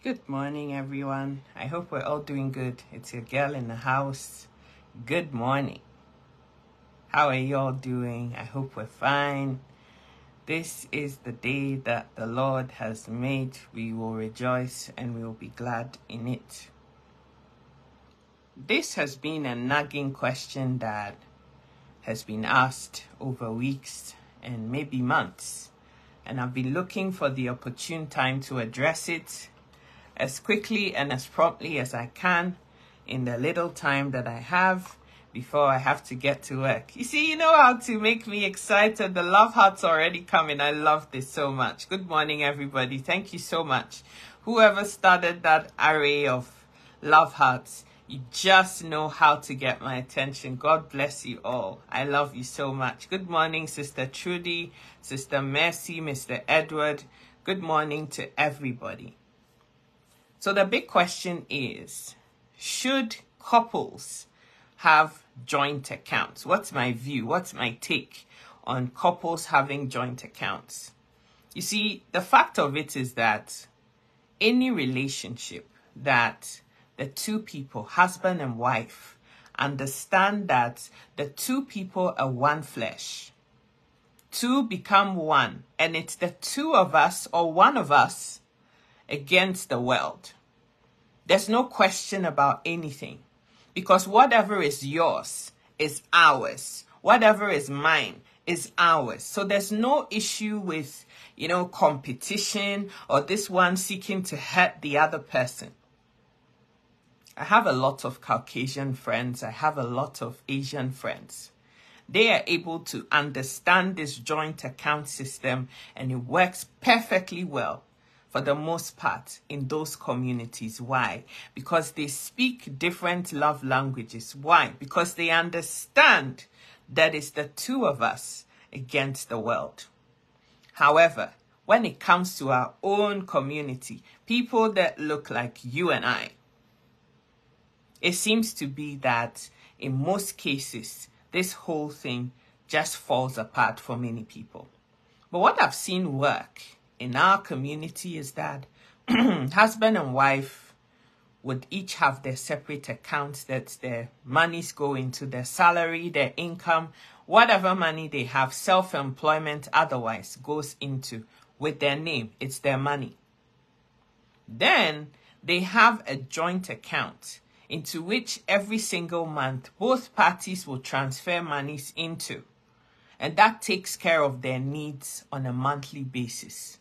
Good morning, everyone. I hope we're all doing good. It's your girl in the house. Good morning. How are you all doing? I hope we're fine. This is the day that the Lord has made. We will rejoice and we will be glad in it. This has been a nagging question that has been asked over weeks and maybe months. And I've been looking for the opportune time to address it as quickly and as promptly as I can in the little time that I have before I have to get to work. You see, you know how to make me excited. The love heart's already coming. I love this so much. Good morning, everybody. Thank you so much. Whoever started that array of love hearts, you just know how to get my attention. God bless you all. I love you so much. Good morning, Sister Trudy, Sister Mercy, Mr. Edward. Good morning to everybody. So the big question is, should couples have joint accounts? What's my view? What's my take on couples having joint accounts? You see, the fact of it is that any relationship that the two people, husband and wife, understand that the two people are one flesh, two become one, and it's the two of us or one of us against the world. There's no question about anything, because whatever is yours is ours. Whatever is mine is ours. So there's no issue with, competition or this one seeking to hurt the other person. I have a lot of Caucasian friends. I have a lot of Asian friends. They are able to understand this joint account system, and it works perfectly well for the most part in those communities. Why? Because they speak different love languages. Why? Because they understand that it's the two of us against the world. However, when it comes to our own community, people that look like you and I, it seems to be that in most cases, this whole thing just falls apart for many people. But what I've seen work in our community is that husband and wife would each have their separate accounts that their monies go into, their salary, their income, whatever money they have, self-employment otherwise goes into with their name. It's their money. Then they have a joint account into which every single month both parties will transfer monies into. And that takes care of their needs on a monthly basis.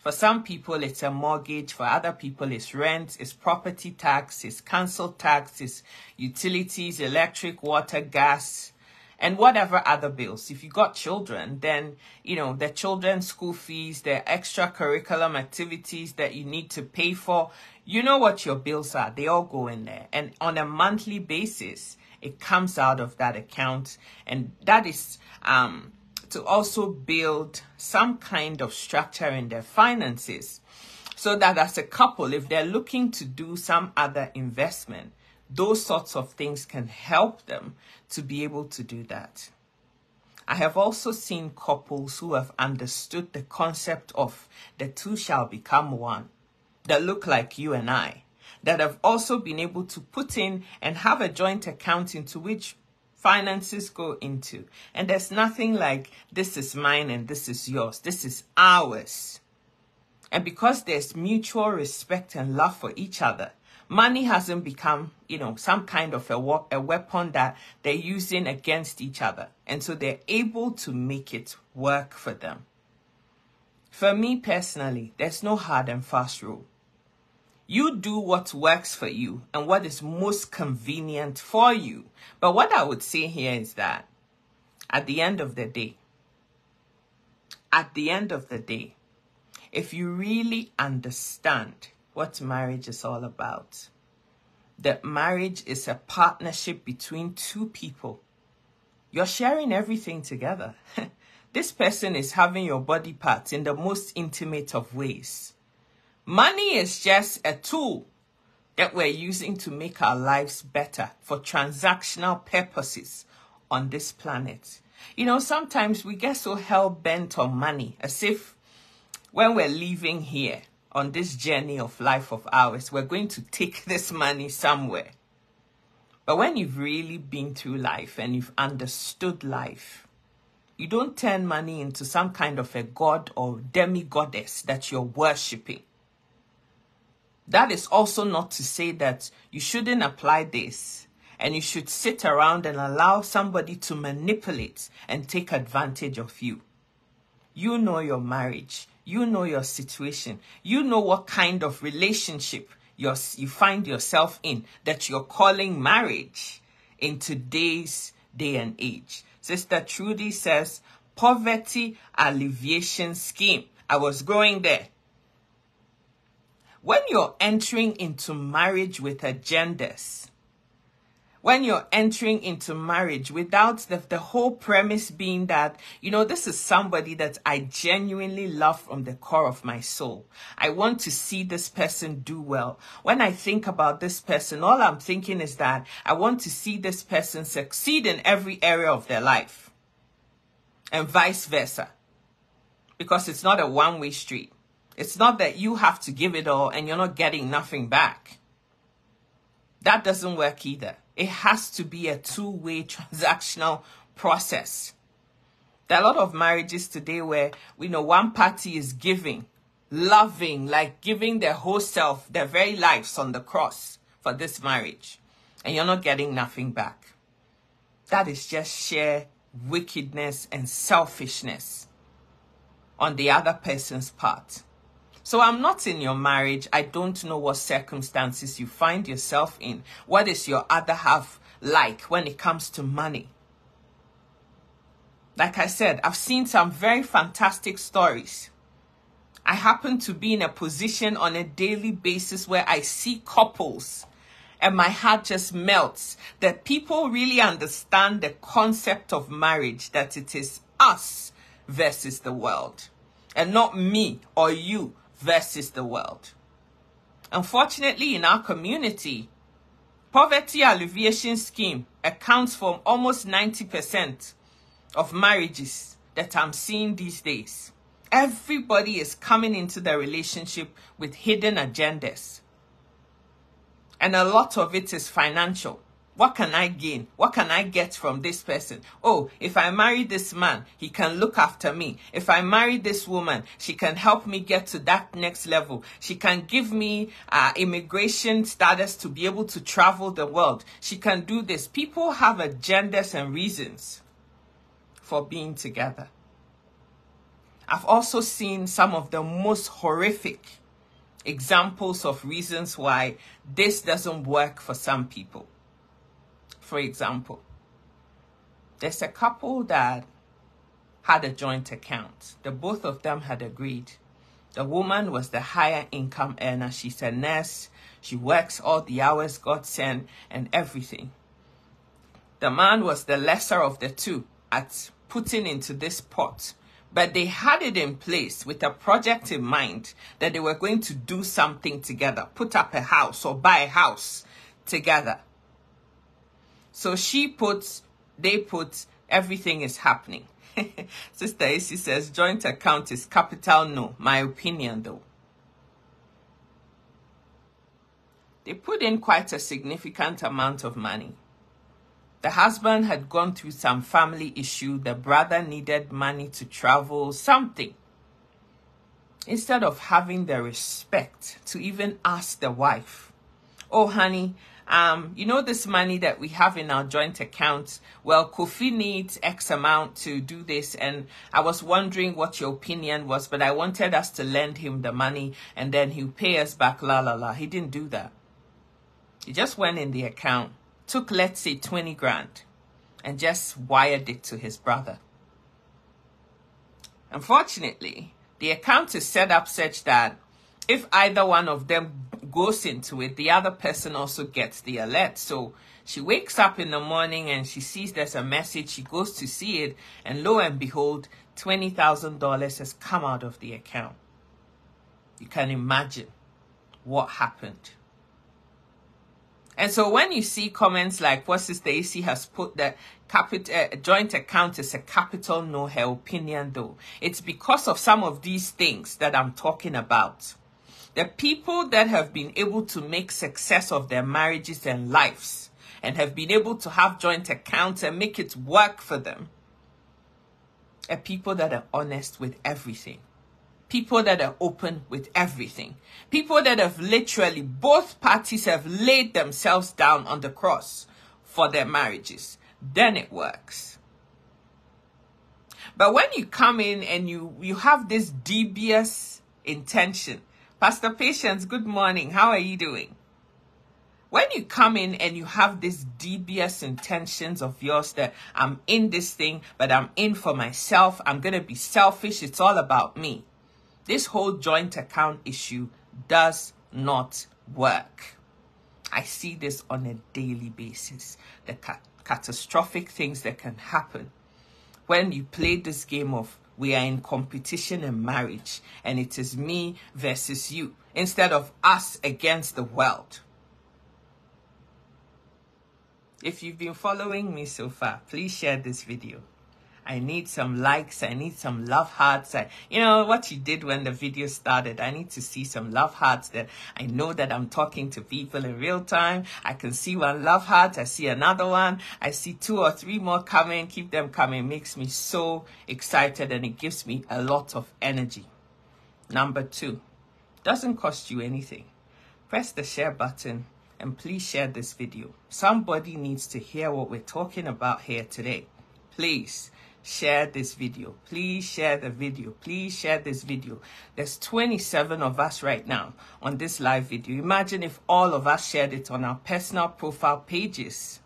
For some people, it's a mortgage. For other people, it's rent, it's property tax, it's council tax, it's utilities, electric, water, gas, and whatever other bills. If you got children, then, the children's school fees, their extracurricular activities that you need to pay for, you know what your bills are. They all go in there. And on a monthly basis, it comes out of that account. And that is to also build some kind of structure in their finances, so that as a couple, if they're looking to do some other investment, those sorts of things can help them to be able to do that. I have also seen couples who have understood the concept of the two shall become one, that look like you and I, that have also been able to put in and have a joint account into which finances go into. And there's nothing like this is mine and this is yours. This is ours. And because there's mutual respect and love for each other, money hasn't become, some kind of a weapon that they're using against each other. And so they're able to make it work for them. For me personally, there's no hard and fast rule. You do what works for you and what is most convenient for you. But what I would say here is that at the end of the day, if you really understand what marriage is all about, that marriage is a partnership between two people, you're sharing everything together. This person is having your body parts in the most intimate of ways. Money is just a tool that we're using to make our lives better for transactional purposes on this planet. Sometimes we get so hell-bent on money, as if when we're leaving here on this journey of life of ours, we're going to take this money somewhere. But when you've really been through life and you've understood life, you don't turn money into some kind of a god or demigoddess that you're worshipping. That is also not to say that you shouldn't apply this and you should sit around and allow somebody to manipulate and take advantage of you. You know your marriage. You know your situation. You know what kind of relationship you find yourself in that you're calling marriage in today's day and age. Sister Trudy says, poverty alleviation scheme. I was going there. When you're entering into marriage with agendas, when you're entering into marriage without the whole premise being that, you know, this is somebody that I genuinely love from the core of my soul. I want to see this person do well. When I think about this person, all I'm thinking is that I want to see this person succeed in every area of their life. And vice versa. Because it's not a one-way street. It's not that you have to give it all and you're not getting nothing back. That doesn't work either. It has to be a two-way transactional process. There are a lot of marriages today where, you know, one party is giving, loving, like giving their whole self, their very lives on the cross for this marriage. And you're not getting nothing back. That is just sheer wickedness and selfishness on the other person's part. So I'm not in your marriage. I don't know what circumstances you find yourself in. What is your other half like when it comes to money? Like I said, I've seen some very fantastic stories. I happen to be in a position on a daily basis where I see couples and my heart just melts that people really understand the concept of marriage, that it is us versus the world and not me or you versus the world. Unfortunately, in our community, poverty alleviation scheme accounts for almost 90% of marriages that I'm seeing these days. Everybody is coming into their relationship with hidden agendas. And a lot of it is financial. What can I gain? What can I get from this person? Oh, if I marry this man, he can look after me. If I marry this woman, she can help me get to that next level. She can give me immigration status to be able to travel the world. She can do this. People have agendas and reasons for being together. I've also seen some of the most horrific examples of reasons why this doesn't work for some people. For example, there's a couple that had a joint account. The both of them had agreed. The woman was the higher income earner. She's a nurse. She works all the hours God sent and everything. The man was the lesser of the two at putting into this pot. But they had it in place with a project in mind that they were going to do something together, put up a house or buy a house together. So they put, everything is happening. Sister AC says, joint account is capital no. My opinion though. They put in quite a significant amount of money. The husband had gone through some family issue. The brother needed money to travel, something. Instead of having the respect to even ask the wife, oh, honey, you know this money that we have in our joint account? Well, Kofi needs X amount to do this, and I was wondering what your opinion was, but I wanted us to lend him the money, and then he'll pay us back, la, la, la. He didn't do that. He just went in the account, took, let's say, 20 grand, and just wired it to his brother. Unfortunately, the account is set up such that if either one of them goes into it, the other person also gets the alert. So she wakes up in the morning and she sees there's a message. She goes to see it, and lo and behold, $20,000 has come out of the account. You can imagine what happened. And so when you see comments like what Sister AC has put, the joint account is a capital no, her opinion though, it's because of some of these things that I'm talking about. The people that have been able to make success of their marriages and lives and have been able to have joint accounts and make it work for them are people that are honest with everything. People that are open with everything. People that have literally, both parties have laid themselves down on the cross for their marriages. Then it works. But when you come in and you have this dubious intention, Pastor Patience, good morning. How are you doing? When you come in and you have these dubious intentions of yours that I'm in this thing, but I'm in for myself, I'm going to be selfish, it's all about me. This whole joint account issue does not work. I see this on a daily basis. The catastrophic things that can happen when you play this game of we are in competition in marriage and it is me versus you instead of us against the world. If you've been following me so far, please share this video. I need some likes. I need some love hearts. You know what you did when the video started. I need to see some love hearts that I know that I'm talking to people in real time. I can see one love heart. I see another one. I see 2 or 3 more coming. Keep them coming. It makes me so excited and it gives me a lot of energy. Number 2, doesn't cost you anything. Press the share button and please share this video. Somebody needs to hear what we're talking about here today. Please share this video. Please share the video. Please share this video. There's 27 of us right now on this live video. Imagine if all of us shared it on our personal profile pages.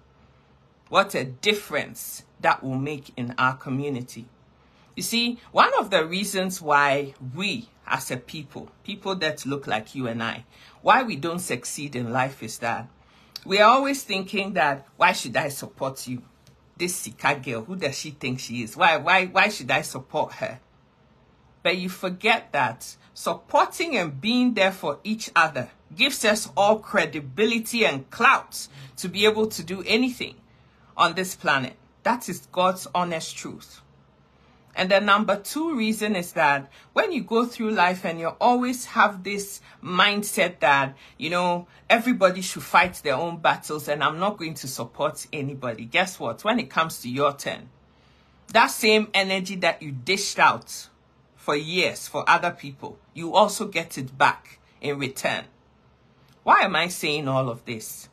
What a difference that will make in our community. You see, one of the reasons why we as a people that look like you and I, why we don't succeed in life is that we are always thinking that, why should I support you? This Sika girl, who does she think she is? Why should I support her? But you forget that supporting and being there for each other gives us all credibility and clout to be able to do anything on this planet. That is God's honest truth. And the number 2 reason is that when you go through life and you always have this mindset that, you know, everybody should fight their own battles and I'm not going to support anybody. Guess what? When it comes to your turn, that same energy that you dished out for years for other people, you also get it back in return. Why am I saying all of this?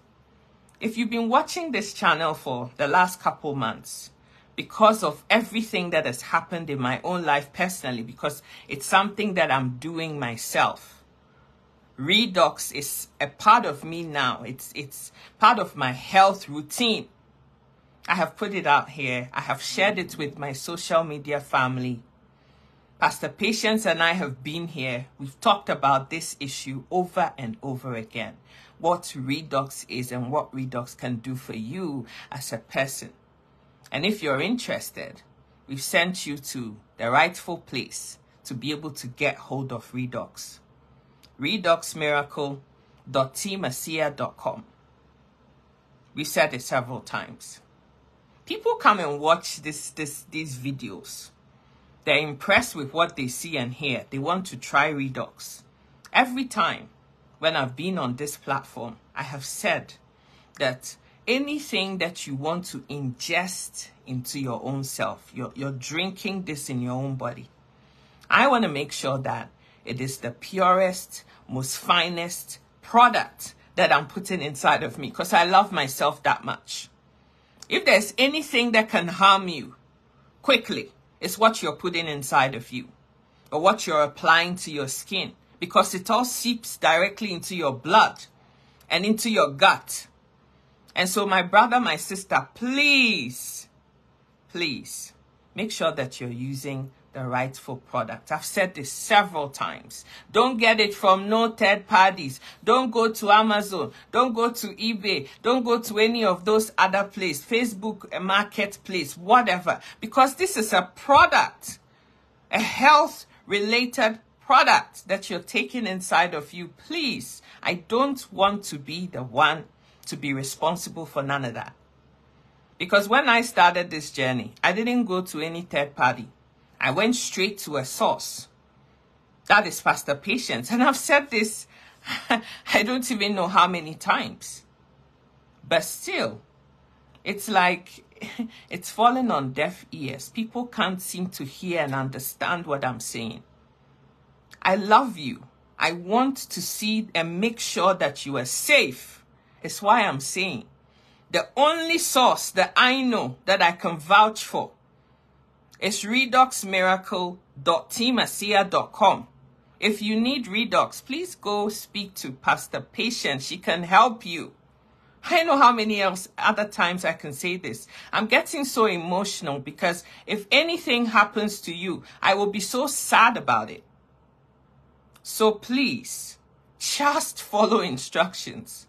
If you've been watching this channel for the last couple months, because of everything that has happened in my own life personally, because it's something that I'm doing myself. Redox is a part of me now. It's part of my health routine. I have put it out here. I have shared it with my social media family. Pastor Patience and I have been here. We've talked about this issue over and over again. What Redox is and what Redox can do for you as a person. And if you're interested, we've sent you to the rightful place to be able to get hold of Redox. redoxmiracle.teamasia.com. We've said it several times. People come and watch these videos. They're impressed with what they see and hear. They want to try Redox. Every time when I've been on this platform, I have said that anything that you want to ingest into your own self, you're drinking this in your own body. I want to make sure that it is the purest, most finest product that I'm putting inside of me because I love myself that much. If there's anything that can harm you quickly, it's what you're putting inside of you or what you're applying to your skin because it all seeps directly into your blood and into your gut. And so my brother, my sister, please make sure that you're using the rightful product. I've said this several times. Don't get it from no third parties. Don't go to Amazon. Don't go to eBay. Don't go to any of those other places, Facebook Marketplace, whatever. Because this is a product, a health-related product that you're taking inside of you. Please, I don't want to be the one to be responsible for none of that. Because when I started this journey, I didn't go to any third party. I went straight to a source. That is Pastor Patience. And I've said this, I don't even know how many times. But still, it's like it's fallen on deaf ears. People can't seem to hear and understand what I'm saying. I love you. I want to see and make sure that you are safe. It's why I'm saying the only source that I know that I can vouch for is redoxmiracle.teamasia.com. If you need Redox, please go speak to Pastor Patience. She can help you. I know how many other times I can say this. I'm getting so emotional because if anything happens to you, I will be so sad about it. So please, just follow instructions.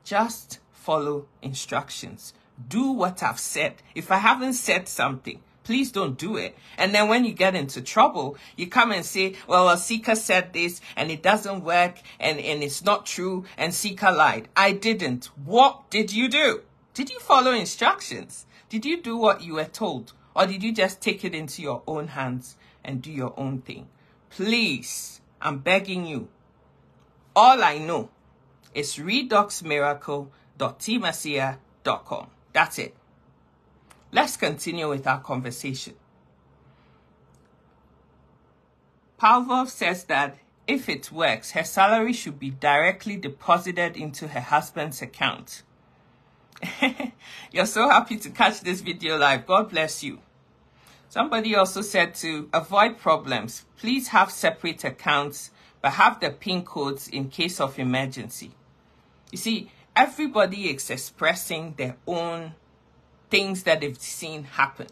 Just follow instructions. Do what I've said. If I haven't said something, please don't do it. And then when you get into trouble, you come and say, well, Sika said this and it doesn't work and it's not true and Sika lied. I didn't. What did you do? Did you follow instructions? Did you do what you were told? Or did you just take it into your own hands and do your own thing? Please, I'm begging you. All I know is redoxmiracle.teamasia.com. That's it. Let's continue with our conversation. Palvov says that if it works, her salary should be directly deposited into her husband's account. You're so happy to catch this video live. God bless you. Somebody also said to avoid problems, please have separate accounts, but have the PIN codes in case of emergency. You see, everybody is expressing their own things that they've seen happen.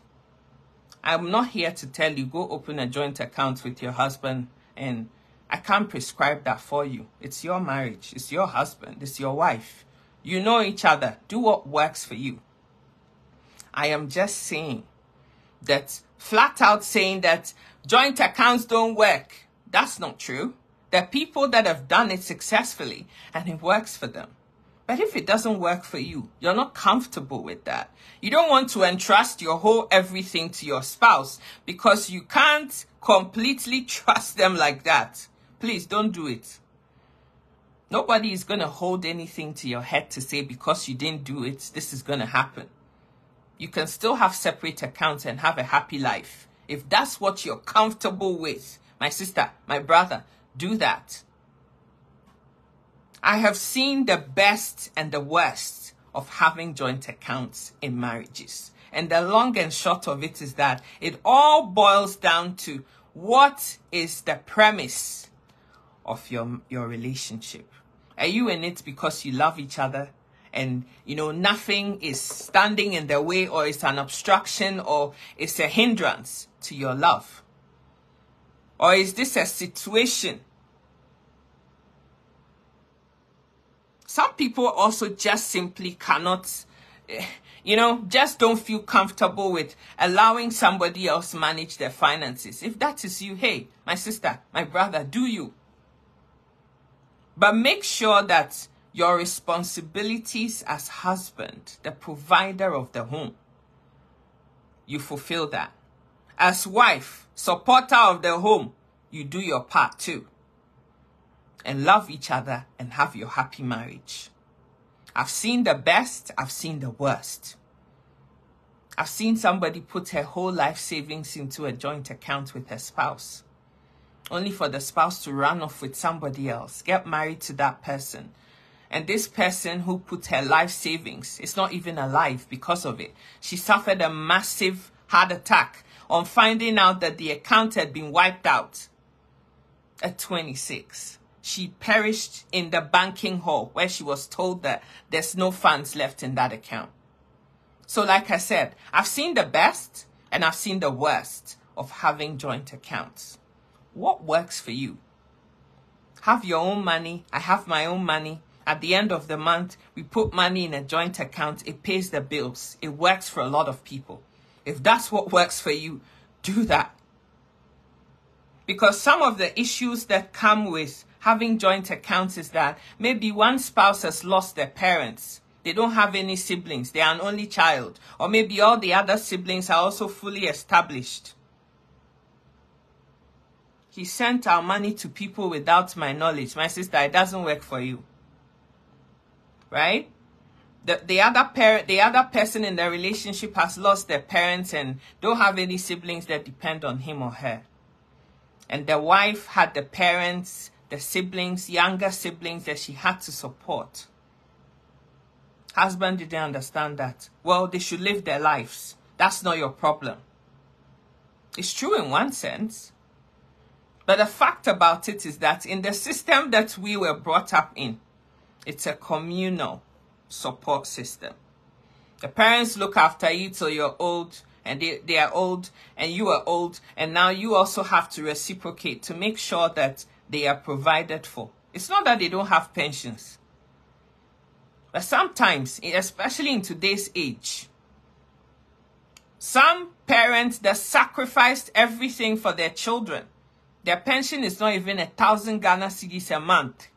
I'm not here to tell you, go open a joint account with your husband, and I can't prescribe that for you. It's your marriage. It's your husband. It's your wife. You know each other. Do what works for you. I am just saying that, flat out saying that joint accounts don't work. That's not true. There are people that have done it successfully and it works for them. But if it doesn't work for you, you're not comfortable with that. You don't want to entrust your whole everything to your spouse because you can't completely trust them like that. Please don't do it. Nobody is going to hold anything to your head to say because you didn't do it, this is going to happen. You can still have separate accounts and have a happy life. If that's what you're comfortable with, my sister, my brother, do that. I have seen the best and the worst of having joint accounts in marriages. And the long and short of it is that it all boils down to what is the premise of your relationship. Are you in it because you love each other and, you know, nothing is standing in the way or it's an obstruction or it's a hindrance to your love? Or is this a situation? Some people also just simply cannot, just don't feel comfortable with allowing somebody else manage their finances. If that is you, hey, my sister, my brother, do you? But make sure that your responsibilities as husband, the provider of the home, you fulfill that. As wife, supporter of the home, you do your part too. And love each other and have your happy marriage. I've seen the best, I've seen the worst. I've seen somebody put her whole life savings into a joint account with her spouse, only for the spouse to run off with somebody else, get married to that person. And this person who put her life savings is not even alive because of it. She suffered a massive heart attack on finding out that the account had been wiped out at 26. She perished in the banking hall where she was told that there's no funds left in that account. So like I said, I've seen the best and I've seen the worst of having joint accounts. What works for you? Have your own money. I have my own money. At the end of the month, we put money in a joint account. It pays the bills. It works for a lot of people. If that's what works for you, do that. Because some of the issues that come with having joint accounts is that maybe one spouse has lost their parents. They don't have any siblings. They are an only child. Or maybe all the other siblings are also fully established. He sent our money to people without my knowledge. My sister, it doesn't work for you. Right? The other person in the relationship has lost their parents and don't have any siblings that depend on him or her. And the wife had the parents, the siblings, younger siblings that she had to support. Husband didn't understand that. Well, they should live their lives. That's not your problem. It's true in one sense. But the fact about it is that in the system that we were brought up in, it's a communal support system. The parents look after you till you're old, and they are old, and you are old, and now you also have to reciprocate to make sure that they are provided for. It's not that they don't have pensions. But sometimes, especially in today's age, some parents that sacrificed everything for their children, their pension is not even 1,000 Ghana cedis a month.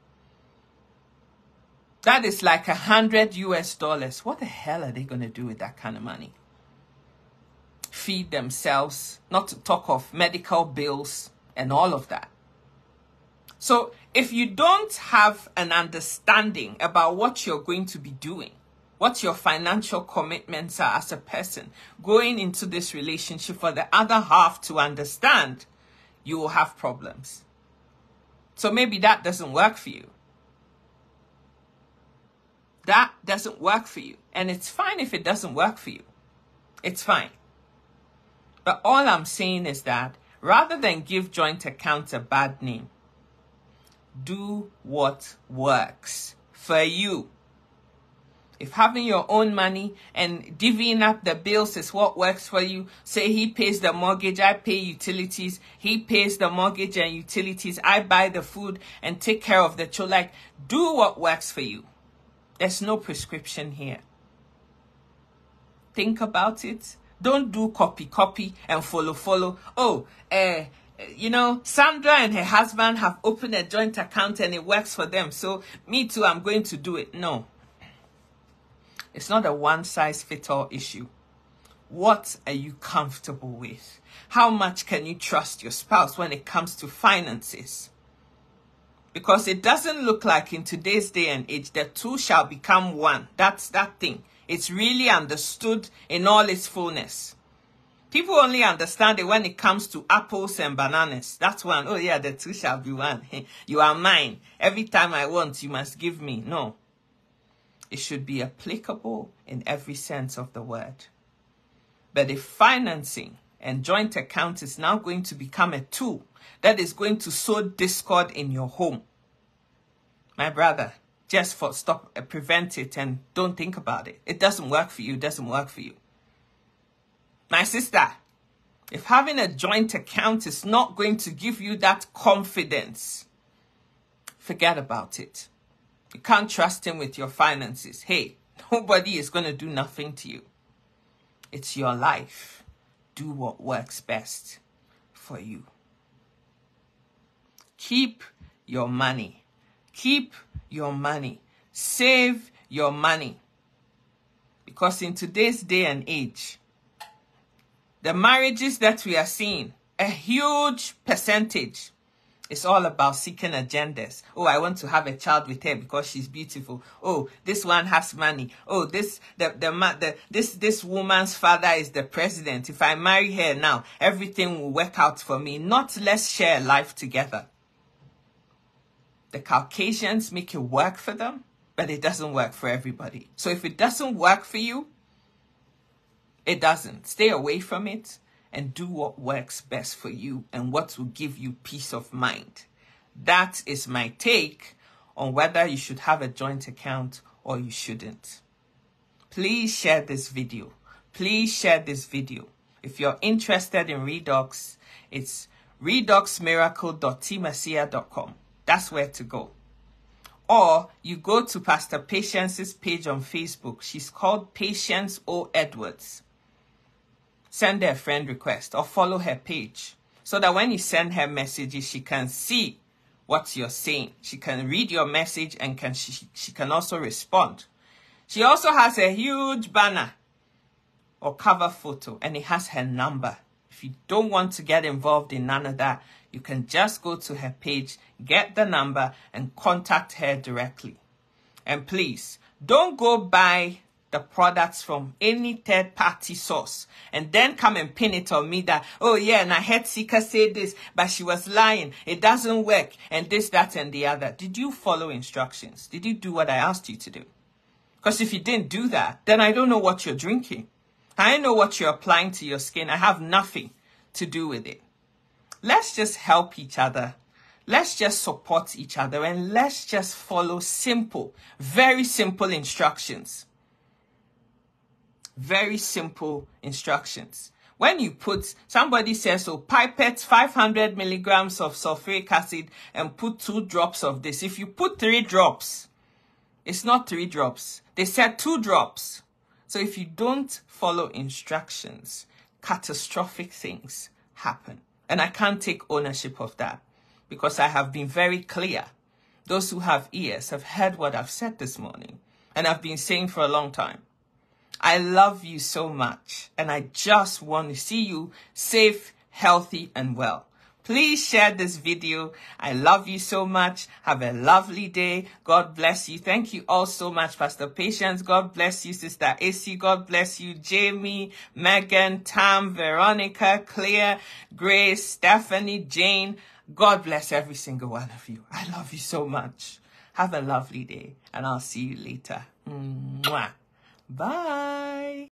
That is like $100 US. What the hell are they going to do with that kind of money? Feed themselves, not to talk of medical bills and all of that. So if you don't have an understanding about what you're going to be doing, what your financial commitments are as a person, going into this relationship for the other half to understand, you will have problems. So maybe that doesn't work for you. That doesn't work for you. And it's fine if it doesn't work for you. It's fine. But all I'm saying is that rather than give joint accounts a bad name, do what works for you. If having your own money and divvying up the bills is what works for you, say he pays the mortgage, I pay utilities, he pays the mortgage and utilities, I buy the food and take care of the children. Like, do what works for you. There's no prescription here. Think about it. Don't do copy and follow. Oh, Sandra and her husband have opened a joint account and it works for them. So me too, I'm going to do it. No. It's not a one-size-fits-all issue. What are you comfortable with? How much can you trust your spouse when it comes to finances? Because it doesn't look like in today's day and age, the two shall become one. That's that thing. It's really understood in all its fullness. People only understand it when it comes to apples and bananas. That's one. Oh yeah, the two shall be one. You are mine. Every time I want, you must give me. No. It should be applicable in every sense of the word. But if financing and joint account is now going to become a tool that is going to sow discord in your home, my brother, just prevent it and don't think about it. It doesn't work for you. It doesn't work for you. My sister, if having a joint account is not going to give you that confidence, forget about it. You can't trust him with your finances. Hey, nobody is going to do nothing to you. It's your life. Do what works best for you. Keep your money. Keep your money. Save your money. Because in today's day and age, the marriages that we are seeing, a huge percentage, it's all about seeking agendas. Oh, I want to have a child with her because she's beautiful. Oh, this one has money. Oh, this woman's father is the president. If I marry her now, everything will work out for me. Not let's share life together. The Caucasians make it work for them, but it doesn't work for everybody. So if it doesn't work for you, it doesn't. Stay away from it. And do what works best for you and what will give you peace of mind. That is my take on whether you should have a joint account or you shouldn't. Please share this video. Please share this video. If you're interested in Redox, it's redoxmiracle.tmasia.com. That's where to go. Or you go to Pastor Patience's page on Facebook. She's called Patience O. Edwards. Send her a friend request or follow her page so that when you send her messages, she can see what you're saying. She can read your message and she can also respond. She also has a huge banner or cover photo and it has her number. If you don't want to get involved in none of that, you can just go to her page, get the number, and contact her directly. And please, don't go buy the products from any third-party source and then come and pin it on me that, oh yeah, and I heard Sika say this, but she was lying. It doesn't work, and this, that, and the other. Did you follow instructions? Did you do what I asked you to do? Because if you didn't do that, then I don't know what you're drinking. I don't know what you're applying to your skin. I have nothing to do with it. Let's just help each other. Let's just support each other, and let's just follow simple, very simple instructions. Very simple instructions. When you put, somebody says, oh, pipette 500 milligrams of sulfuric acid and put 2 drops of this. If you put 3 drops, it's not 3 drops. They said 2 drops. So if you don't follow instructions, catastrophic things happen. And I can't take ownership of that because I have been very clear. Those who have ears have heard what I've said this morning, and I've been saying for a long time. I love you so much, and I just want to see you safe, healthy, and well. Please share this video. I love you so much. Have a lovely day. God bless you. Thank you all so much, Pastor Patience. God bless you, Sister AC. God bless you, Jamie, Megan, Tam, Veronica, Claire, Grace, Stephanie, Jane. God bless every single one of you. I love you so much. Have a lovely day, and I'll see you later. Mwah. Bye.